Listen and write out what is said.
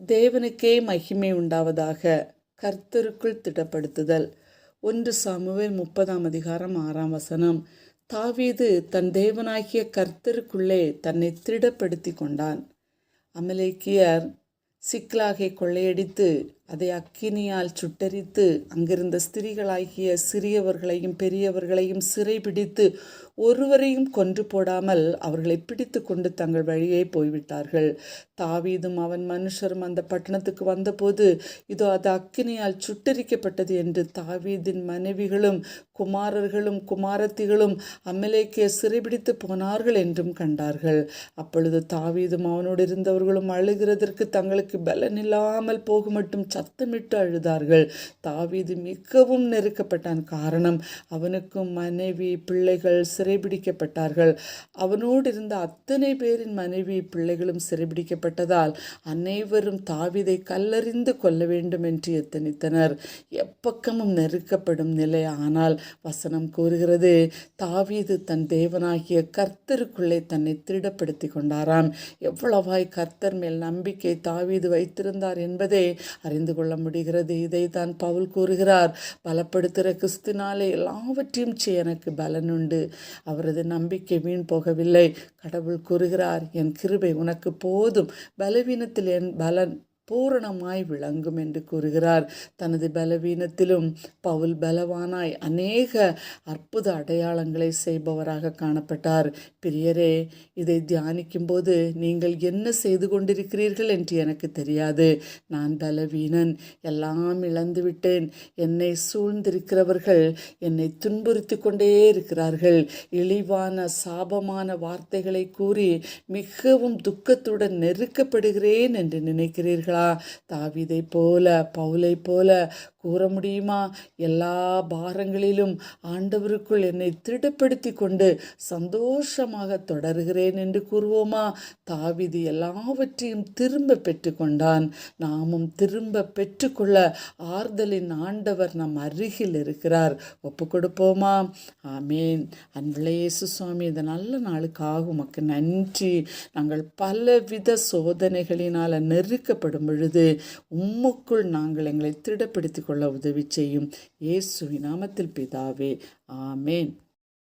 தேவனுக்கே மகிமை உண்டாவதாக. கர்த்தருக்குள் திடப்படுத்துதல். 1 சாமுவேல் 30:6. தாவீது தன் தேவனாகிய கர்த்தருக்குள்ளே தன்னை திடப்படுத்தி கொண்டான். அமலேக்கியர் சிக்லாகை கொள்ளையடித்து அதை அக்கினியால் சுட்டரித்து அங்கிருந்த ஸ்திரீகளாகிய சிறியவர்களையும் பெரியவர்களையும் சிறைபிடித்து ஒருவரையும் கொன்று போடாமல் அவர்களை பிடித்து கொண்டு தங்கள் வழியே போய்விட்டார்கள். தாவீதும் அவன் மனுஷரும் அந்த பட்டணத்துக்கு வந்தபோது இதோ அது அக்கினியால் சுட்டரிக்கப்பட்டது என்று தாவீதின் மனைவிகளும் குமாரர்களும் குமாரத்திகளும் அமலேக்கிய சிறைபிடித்து போனார்கள் என்றும் கண்டார்கள். அப்பொழுது தாவீதும் அவனோடு இருந்தவர்களும் அழுகிறதற்கு தங்களுக்கு பலனில்லாமல் போக மட்டும் சத்தமிட்டு அழுதார்கள். தாவீது மிகவும் நெருக்கப்பட்டான். காரணம், அவனுக்கும் மனைவி பிள்ளைகள் சிறைபிடிக்கப்பட்டார்கள். அவனோடு இருந்த அத்தனை பேரின் மனைவி பிள்ளைகளும் சிறைபிடிக்கப்பட்டதால் அனைவரும் தாவீதை கல்லறிந்து கொல்ல வேண்டும் என்று எத்தனித்தனர். எப்பக்கமும் நெருக்கப்படும் நிலை. ஆனால் வசனம் கூறுகிறது, தாவீது தன் தேவனாகிய கர்த்தருக்குள்ளே தன்னை திடப்படுத்தி கொண்டாராம். எவ்வளவாய் கர்த்தர் மேல் நம்பிக்கை தாவீது வைத்திருந்தார் என்பதை அறிந்து கொள்ள முடிகிறது. இதை தான் பவுல் கூறுகிறார், பலப்படுத்துகிற கிறிஸ்துனாலே எல்லாவற்றையும் செய்ய எனக்கு பலனுண்டு. அவரது நம்பிக்கை வீண் போகவில்லை. கடவுள் கூறுகிறார், என் கிருபை உனக்கு போதும், பலவீனத்தில் என் பலன் பூரணமாய் விளங்கும் என்று கூறுகிறார். தனது பலவீனத்திலும் பவுல் பலவானாய் அநேக அற்புத அடையாளங்களை செய்பவராக காணப்பட்டார். பிரியரே, இதை தியானிக்கும் போது நீங்கள் என்ன செய்து கொண்டிருக்கிறீர்கள் என்று எனக்கு தெரியாது. நான் பலவீனன், எல்லாம் இழந்துவிட்டேன். என்னை சூழ்ந்திருக்கிறவர்கள் என்னை துன்புறுத்தி கொண்டே இருக்கிறார்கள். இழிவான சாபமான வார்த்தைகளை கூறி மிகவும் துக்கத்துடன் நெருக்கப்படுகிறேன் என்று நினைக்கிறீர்களா? தாவீதை போல பவுலை போல கூற முடியுமா? எல்லா பாரங்களிலும் ஆண்டவருக்குள் என்னை திடப்படுத்தி கொண்டு சந்தோஷமாக தொடர்கிறேன் என்று கூறுவோமா? தாவீது எல்லாவற்றையும் திரும்ப பெற்றுக்கொண்டான். நாமும் திரும்ப பெற்றுக்கொள்ள ஆறுதலின் ஆண்டவர் நம் அருகில் இருக்கிறார். ஒப்பு கொடுப்போமா? ஆமேன். அன்புள்ள இயேசு சுவாமி, இந்த நல்ல நாளுக்காக உமக்கு நன்றி. நாங்கள் பலவித சோதனைகளினால் நெருக்கப்படும் பொழுது உம்முக்குள் நாங்கள் எங்களை திடப்படுத்திக் கொள்ள உதவி செய்யும். இயேசுவின் நாமத்தில் பிதாவே, ஆமேன்.